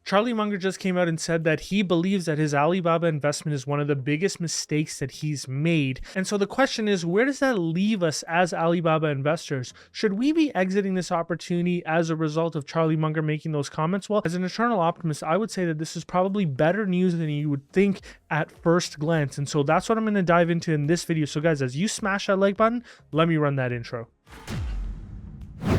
Charlie Munger just came out and said that he believes that his Alibaba investment is one of the biggest mistakes that he's made. And so the question is, where does that leave us as Alibaba investors? Should we be exiting this opportunity as a result of Charlie Munger making those comments? Well, as an eternal optimist, I would say that this is probably better news than you would think at first glance. And so that's what I'm going to dive into in this video. So guys, as you smash that like button, let me run that intro.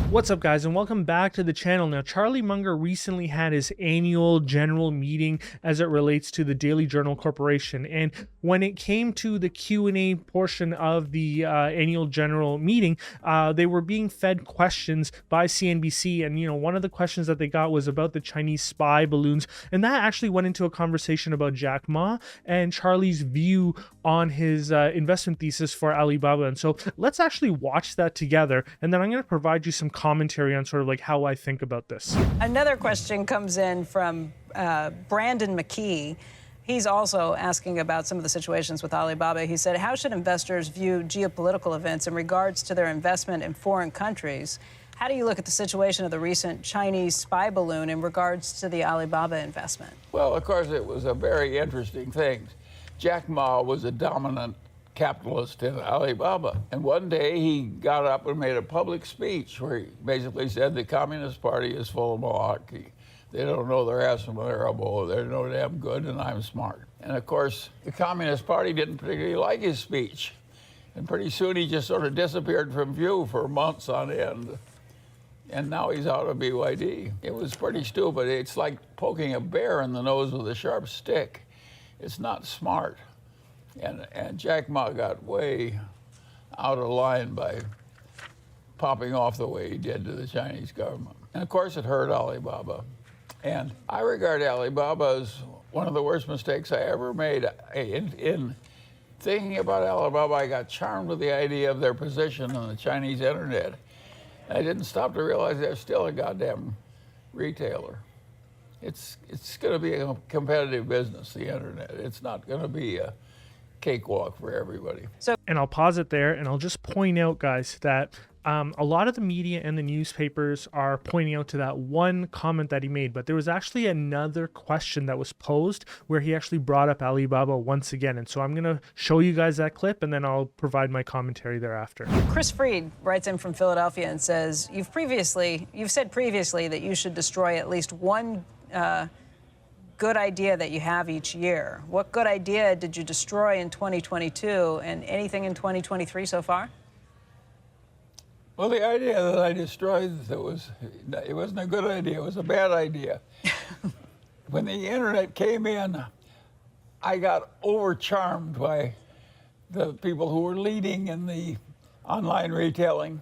What's up guys, and welcome back to the channel. Now, Charlie Munger recently had his annual general meeting as it relates to the Daily Journal Corporation, and when it came to the Q&A portion of the annual general meeting, they were being fed questions by CNBC, and one of the questions that they got was about the Chinese spy balloons, and that actually went into a conversation about Jack Ma and Charlie's view on his investment thesis for Alibaba. And so let's actually watch that together, and then I'm going to provide you some commentary on sort of like how I think about this. Another question comes in from Brandon McKee. He's also asking about some of the situations with Alibaba. He said, how should investors view geopolitical events in regards to their investment in foreign countries? How do you look at the situation of the recent Chinese spy balloon in regards to the Alibaba investment? Well, of course, it was a very interesting thing. Jack Ma was a dominant capitalist in Alibaba. And one day he got up and made a public speech where he basically said the Communist Party is full of malarkey. They don't know their ass from their elbow. They're no damn good, and I'm smart. And of course, the Communist Party didn't particularly like his speech. And pretty soon he just sort of disappeared from view for months on end. And now he's out of BYD. It was pretty stupid. It's like poking a bear in the nose with a sharp stick. It's not smart. And Jack Ma got way out of line by popping off the way he did to the Chinese government. And of course it hurt Alibaba. And I regard Alibaba as one of the worst mistakes I ever made. In thinking about Alibaba, I got charmed with the idea of their position on the Chinese internet. I didn't stop to realize they're still a goddamn retailer. It's going to be a competitive business, the internet. It's not going to be a cakewalk for everybody. And I'll pause it there, and I'll just point out, guys, that a lot of the media and the newspapers are pointing out to that one comment that he made, but there was actually another question that was posed where he actually brought up Alibaba once again. And so I'm going to show you guys that clip, and then I'll provide my commentary thereafter. Chris Freed writes in from Philadelphia and says, you've said previously that you should destroy at least one good idea that you have each year. What good idea did you destroy in 2022, and anything in 2023 so far? Well, the idea that I destroyed, it wasn't a good idea, it was a bad idea. When the internet came in, I got overcharmed by the people who were leading in the online retailing.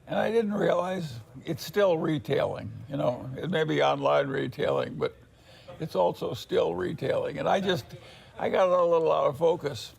And I didn't realize it's still retailing. It may be online retailing, but it's also still retailing. And I got a little out of focus.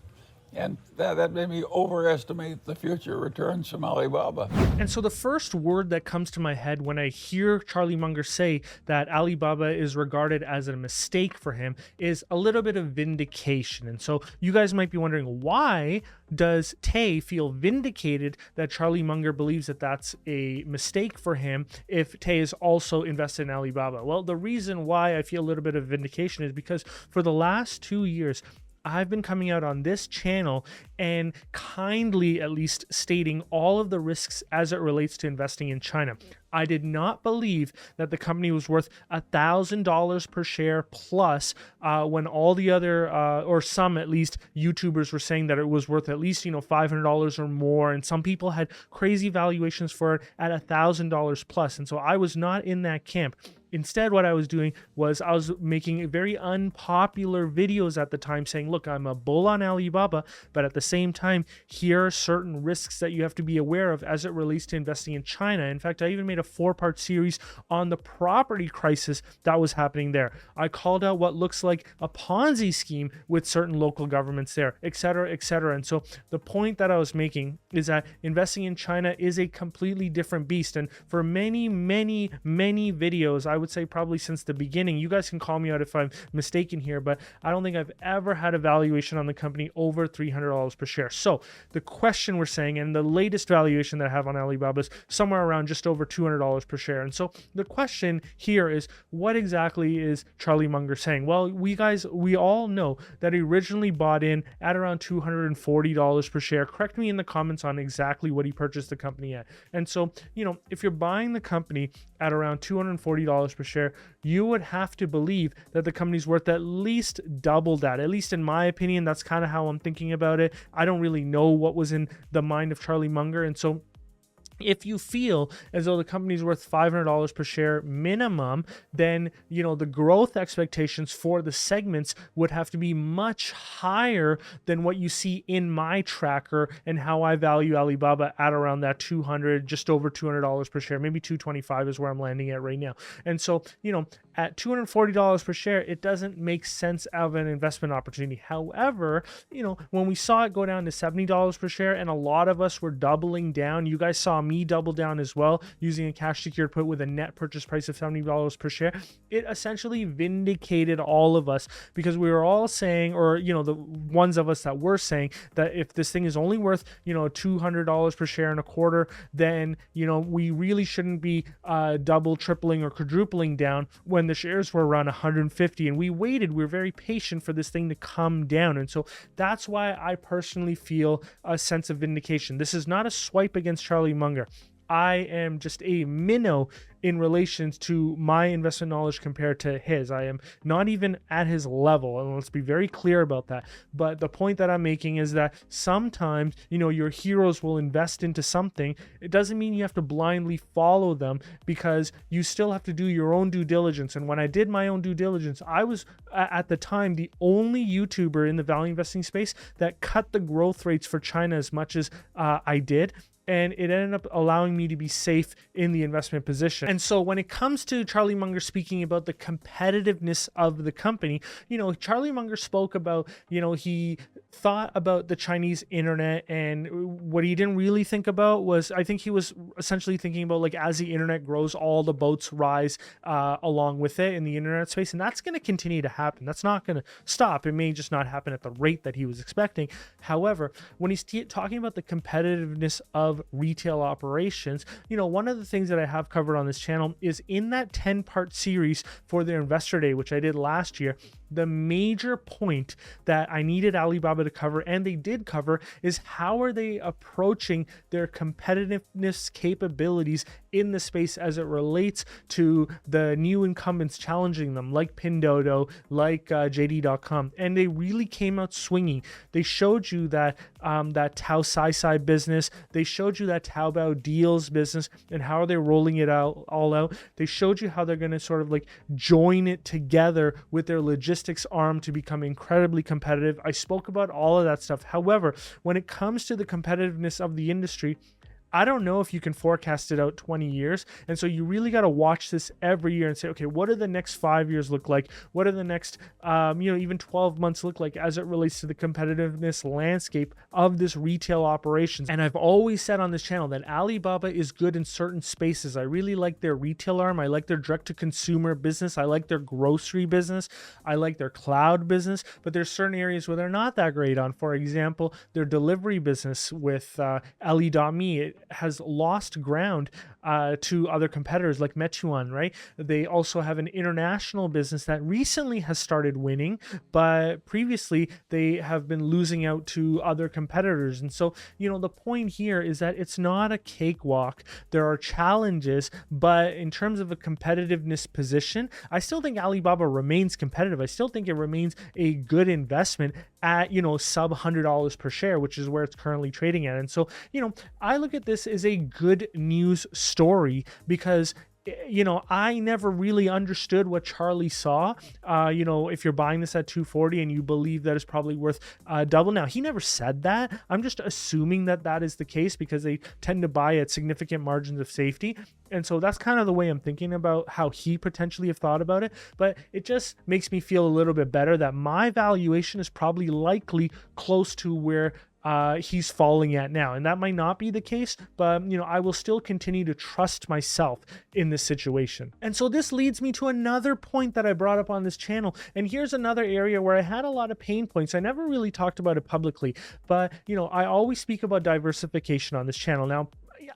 And that made me overestimate the future returns from Alibaba. And so the first word that comes to my head when I hear Charlie Munger say that Alibaba is regarded as a mistake for him is a little bit of vindication. And so you guys might be wondering, why does Tay feel vindicated that Charlie Munger believes that that's a mistake for him if Tay is also invested in Alibaba? Well, the reason why I feel a little bit of vindication is because for the last 2 years, I've been coming out on this channel and kindly at least stating all of the risks as it relates to investing in China. I did not believe that the company was worth $1,000 per share plus when all the other, or some at least, YouTubers were saying that it was worth at least, $500 or more. And some people had crazy valuations for it at $1,000 plus. And so I was not in that camp. Instead, what I was doing was I was making very unpopular videos at the time saying, look, I'm a bull on Alibaba, but at the same time, here are certain risks that you have to be aware of as it relates to investing in China. In fact, I even made a 4-part series on the property crisis that was happening there. I called out what looks like a Ponzi scheme with certain local governments there, et cetera, et cetera. And so the point that I was making is that investing in China is a completely different beast. And for many, many, many videos, I I would say probably since the beginning. You guys can call me out if I'm mistaken here, but I don't think I've ever had a valuation on the company over $300 per share. So the question we're saying, and the latest valuation that I have on Alibaba is somewhere around just over $200 per share. And so the question here is, what exactly is Charlie Munger saying? Well, we all know that he originally bought in at around $240 per share. Correct me in the comments on exactly what he purchased the company at. And so, if you're buying the company at around $240 per share, you would have to believe that the company's worth at least double that. At least in my opinion, that's kind of how I'm thinking about it. I don't really know what was in the mind of Charlie Munger. And so if you feel as though the company's worth $500 per share minimum, then, the growth expectations for the segments would have to be much higher than what you see in my tracker and how I value Alibaba at around that just over $200 per share. Maybe 225 is where I'm landing at right now. And so, at $240 per share, it doesn't make sense of an investment opportunity. However, when we saw it go down to $70 per share and a lot of us were doubling down, you guys saw me double down as well using a cash secured put with a net purchase price of $70 per share. It essentially vindicated all of us because we were all saying, or the ones of us that were saying that if this thing is only worth $200 per share in a quarter, then we really shouldn't be double, tripling, or quadrupling down when the shares were around 150, and we were very patient for this thing to come down. And so that's why I personally feel a sense of vindication. This is not a swipe against Charlie Munger. I am just a minnow in relation to my investment knowledge compared to his. I am not even at his level, and let's be very clear about that. But the point that I'm making is that sometimes, your heroes will invest into something. It doesn't mean you have to blindly follow them, because you still have to do your own due diligence. And when I did my own due diligence, I was at the time the only YouTuber in the value investing space that cut the growth rates for China as much as I did. And it ended up allowing me to be safe in the investment position. And so when it comes to Charlie Munger speaking about the competitiveness of the company, Charlie Munger spoke about, he thought about the Chinese internet, and what he didn't really think about was, I think he was essentially thinking about, like, as the internet grows, all the boats rise along with it in the internet space. And that's going to continue to happen. That's not going to stop. It may just not happen at the rate that he was expecting. However, when he's talking about the competitiveness of retail operations, one of the things that I have covered on this channel is in that 10-part series for their investor day, which I did last year. The major point that I needed Alibaba to cover, and they did cover, is how are they approaching their competitiveness capabilities in the space as it relates to the new incumbents challenging them, like Pinduoduo, like JD.com. And they really came out swinging. They showed you that that Tao Sai business. They showed you that Taobao Deals business and how are they rolling it all out. They showed you how they're going to sort of like join it together with their logistics arm to become incredibly competitive. I spoke about all of that stuff. However, when it comes to the competitiveness of the industry, I don't know if you can forecast it out 20 years. And so you really got to watch this every year and say, okay, what do the next 5 years look like? What do the next, even 12 months look like as it relates to the competitiveness landscape of this retail operations? And I've always said on this channel that Alibaba is good in certain spaces. I really like their retail arm. I like their direct-to-consumer business. I like their grocery business. I like their cloud business. But there's certain areas where they're not that great on. For example, their delivery business with Ali.me, it has lost ground to other competitors like Meituan, right? They also have an international business that recently has started winning, but previously they have been losing out to other competitors. And so, the point here is that it's not a cakewalk. There are challenges, but in terms of a competitiveness position, I still think Alibaba remains competitive. I still think it remains a good investment at, sub $100 per share, which is where it's currently trading at. And so, I look at this as a good news story because I never really understood what Charlie saw. If you're buying this at 240 and you believe that it's probably worth double. Now, he never said that. I'm just assuming that that is the case because they tend to buy at significant margins of safety. And so that's kind of the way I'm thinking about how he potentially have thought about it. But it just makes me feel a little bit better that my valuation is probably likely close to where he's falling at now. And that might not be the case, but I will still continue to trust myself in this situation. And so this leads me to another point that I brought up on this channel. And here's another area where I had a lot of pain points. I never really talked about it publicly, but I always speak about diversification on this channel. Now,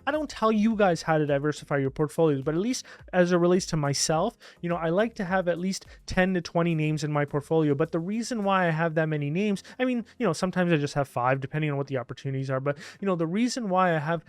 I don't tell you guys how to diversify your portfolios, but at least as it relates to myself, I like to have at least 10 to 20 names in my portfolio. But the reason why I have that many names, I mean, sometimes I just have 5, depending on what the opportunities are. But, the reason why I have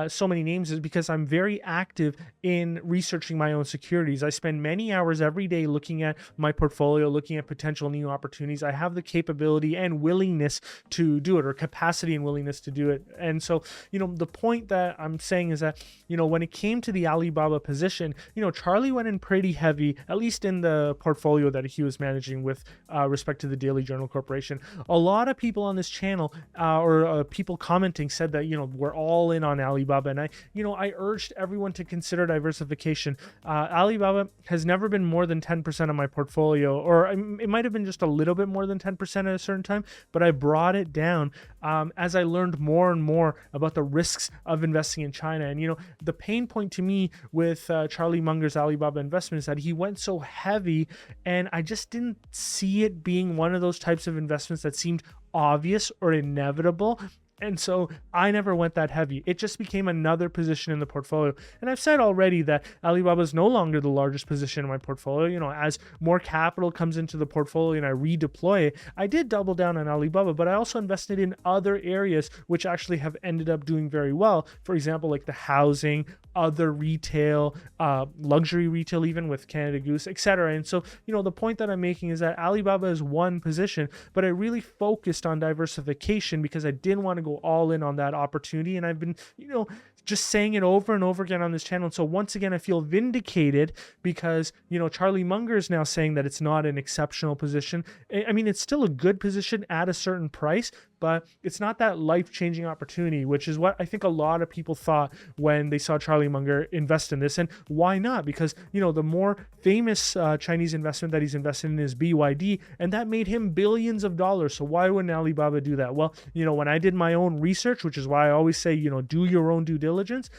so many names is because I'm very active in researching my own securities. I spend many hours every day looking at my portfolio, looking at potential new opportunities. I have the capability and willingness to do it, or capacity and willingness to do it. And so, the point that I'm saying is that, when it came to the Alibaba position, Charlie went in pretty heavy, at least in the portfolio that he was managing with respect to the Daily Journal Corporation. A lot of people on this channel or people commenting said that, we're all in on Alibaba. And I urged everyone to consider diversification. Alibaba has never been more than 10% of my portfolio, or it might have been just a little bit more than 10% at a certain time, but I brought it down as I learned more and more about the risks of investing in China. And, the pain point to me with Charlie Munger's Alibaba investment is that he went so heavy, and I just didn't see it being one of those types of investments that seemed obvious or inevitable. And so I never went that heavy. It just became another position in the portfolio. And I've said already that Alibaba is no longer the largest position in my portfolio. As more capital comes into the portfolio and I redeploy it, I did double down on Alibaba, but I also invested in other areas which actually have ended up doing very well. For example, like the housing, other retail, luxury retail, even with Canada Goose, etc. And so, the point that I'm making is that Alibaba is one position, but I really focused on diversification because I didn't want to go all in on that opportunity. And I've been, just saying it over and over again on this channel. And so once again, I feel vindicated because, Charlie Munger is now saying that it's not an exceptional position. I mean, it's still a good position at a certain price, but it's not that life-changing opportunity, which is what I think a lot of people thought when they saw Charlie Munger invest in this. And why not? Because, the more famous Chinese investment that he's invested in is BYD, and that made him billions of dollars. So why wouldn't Alibaba do that? Well, when I did my own research, which is why I always say, do your own due diligence,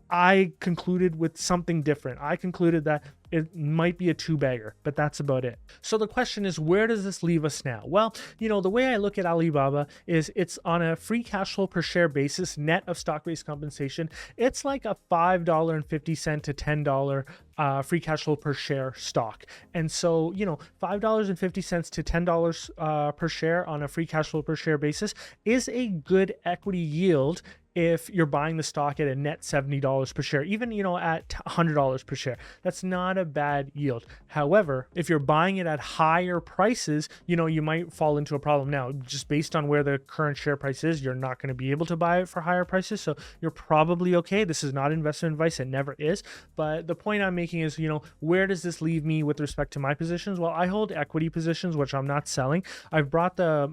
I concluded with something different. I concluded that it might be a 2-bagger, but that's about it. So the question is, where does this leave us now? Well, the way I look at Alibaba is it's on a free cash flow per share basis, net of stock-based compensation. It's like a $5.50 to $10 free cash flow per share stock. And so, $5.50 to $10 per share on a free cash flow per share basis is a good equity yield if you're buying the stock at a net $70 per share, even, at $100 per share. That's not a bad yield. However, if you're buying it at higher prices, you might fall into a problem. Now, just based on where the current share price is, you're not going to be able to buy it for higher prices. So you're probably okay. This is not investment advice. It never is. But the point I'm making is, where does this leave me with respect to my positions? Well, I hold equity positions, which I'm not selling. I've brought the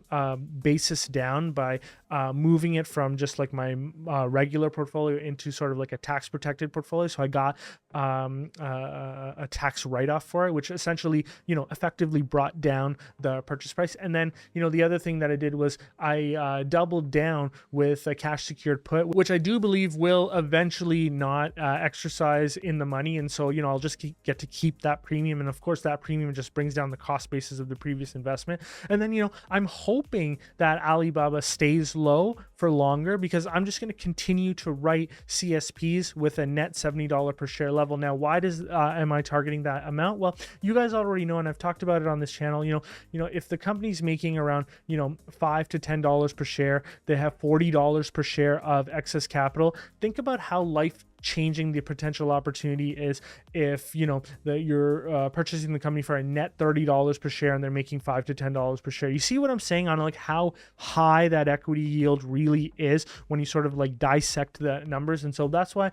basis down by moving it from just like my regular portfolio into sort of like a tax protected portfolio. So I got a tax write-off for it, which essentially, effectively brought down the purchase price. And then, the other thing that I did was I doubled down with a cash secured put, which I do believe will eventually not exercise in the money. And so, I'll just get to keep that premium. And of course, that premium just brings down the cost basis of the previous investment. And then, I'm hoping that Alibaba stays low for longer because I'm just going to continue to write CSPs with a net $70 per share level. Now, why am I targeting that amount? Well, you guys already know, and I've talked about it on this channel, if the company's making around, $5 to $10 per share, they have $40 per share of excess capital. Think about how life-changing the potential opportunity is if you're purchasing the company for a net $30 per share and they're making $5 to $10 per share. You see what I'm saying on like how high that equity yield really is when you sort of like dissect the numbers. And so that's why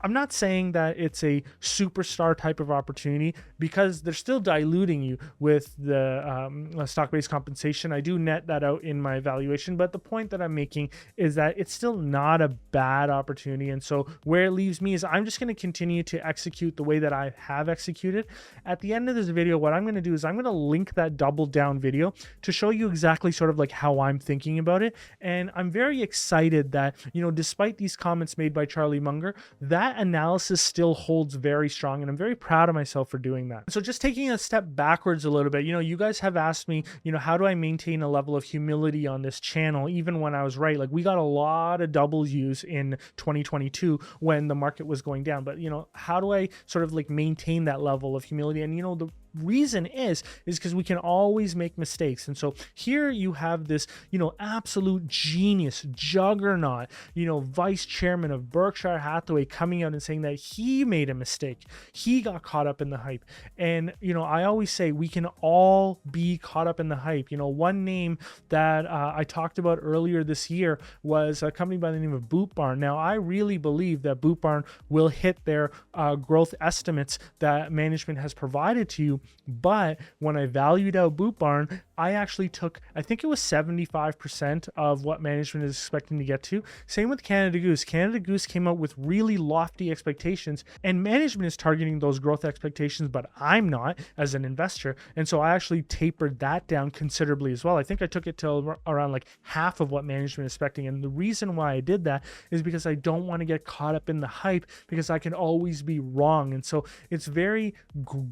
I'm not saying that it's a superstar type of opportunity because they're still diluting you with the stock-based compensation. I do net that out in my evaluation, but the point that I'm making is that it's still not a bad opportunity. And so where where it leaves me is I'm just going to continue to execute the way that I have executed. At the end of this video, what I'm going to do is I'm going to link that double down video to show you exactly sort of like how I'm thinking about it. And I'm very excited that, you know, despite these comments made by Charlie Munger, that analysis still holds very strong. And I'm very proud of myself for doing that. So just taking a step backwards a little bit, you know, you guys have asked me, you know, how do I maintain a level of humility on this channel, even when I was right? Like, we got a lot of W's in 2022 when the market was going down, but, you know, how do I sort of like maintain that level of humility? And, you know, the reason is because we can always make mistakes. And so here you have this, you know, absolute genius, juggernaut, you know, vice chairman of Berkshire Hathaway coming out and saying that he made a mistake. He got caught up in the hype. And, you know, I always say we can all be caught up in the hype. You know, one name that I talked about earlier this year was a company by the name of Boot Barn. Now, I really believe that Boot Barn will hit their growth estimates that management has provided to you. But when I valued out Boot Barn, I actually took, I think it was 75% of what management is expecting to get to. Same with Canada Goose. Canada Goose came out with really lofty expectations, and management is targeting those growth expectations, but I'm not as an investor. And so I actually tapered that down considerably as well. I think I took it to around like half of what management is expecting. And the reason why I did that is because I don't want to get caught up in the hype, because I can always be wrong. And so it's very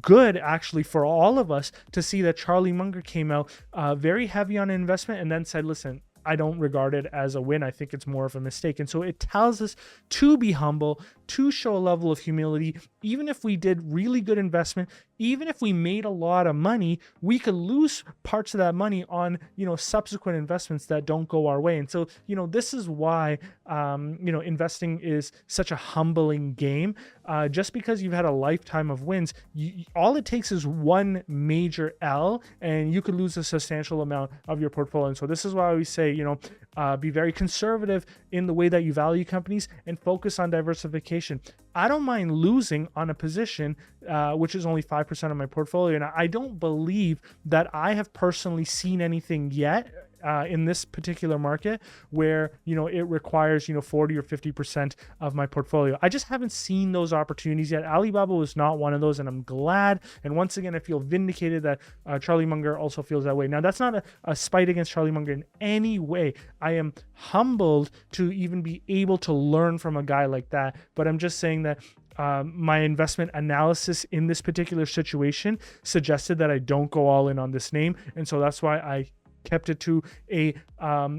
good actually for all of us to see that Charlie Munger came out very heavy on investment and then said, listen, I don't regard it as a win. I think it's more of a mistake. And so it tells us to be humble, to show a level of humility. Even if we did really good investment, even if we made a lot of money, we could lose parts of that money on, you know, subsequent investments that don't go our way. And so, you know, this is why, you know, investing is such a humbling game. Just because you've had a lifetime of wins, all it takes is one major L and you could lose a substantial amount of your portfolio. And so this is why we say, you know, be very conservative in the way that you value companies and focus on diversification. I don't mind losing on a position, which is only 5% of my portfolio. And I don't believe that I have personally seen anything yet in this particular market where, you know, it requires, you know, 40 or 50% of my portfolio. I just haven't seen those opportunities yet. Alibaba was not one of those, and I'm glad. And once again, I feel vindicated that Charlie Munger also feels that way. Now, that's not a spite against Charlie Munger in any way. I am humbled to even be able to learn from a guy like that. But I'm just saying that my investment analysis in this particular situation suggested that I don't go all in on this name. And so that's why I kept it to a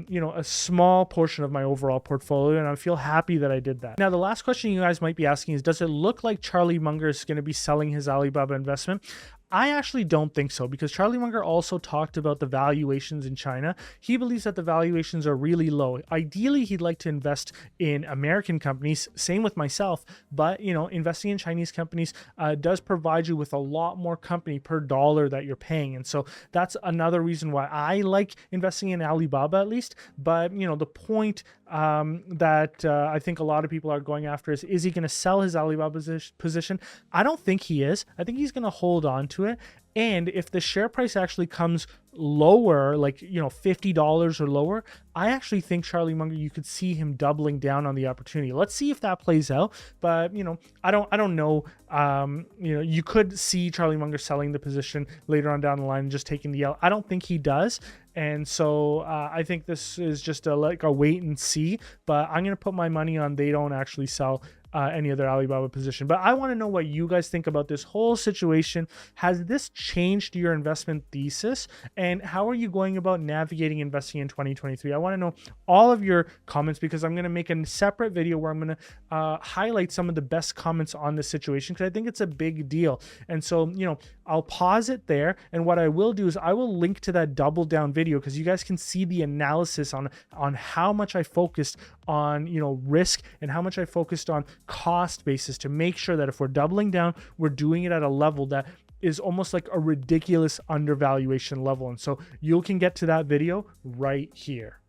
you know, a small portion of my overall portfolio, and I feel happy that I did that. Now, the last question you guys might be asking is, does it look like Charlie Munger is going to be selling his Alibaba investment? I actually don't think so, because Charlie Munger also talked about the valuations in China. He believes that the valuations are really low. Ideally, he'd like to invest in American companies, same with myself, but, you know, investing in Chinese companies does provide you with a lot more company per dollar that you're paying. And so that's another reason why I like investing in Alibaba, at least. But, you know, the point that I think a lot of people are going after is he going to sell his Alibaba position? I don't think he is. I think he's going to hold on to it. And if the share price actually comes lower, like, you know, $50 or lower, I actually think Charlie Munger, you could see him doubling down on the opportunity. Let's see if that plays out. But, you know, I don't know. You know, you could see Charlie Munger selling the position later on down the line and just taking the L. I don't think he does. And so I think this is just like a wait and see. But I'm going to put my money on they don't actually sell any other Alibaba position. But I want to know what you guys think about this whole situation. Has this changed your investment thesis? And how are you going about navigating investing in 2023? I want to know all of your comments, because I'm going to make a separate video where I'm going to highlight some of the best comments on this situation, because I think it's a big deal. And so, you know, I'll pause it there. And what I will do is I will link to that double down video, because you guys can see the analysis on how much I focused on, you know, risk and how much I focused on cost basis to make sure that if we're doubling down, we're doing it at a level that is almost like a ridiculous undervaluation level. And so you can get to that video right here.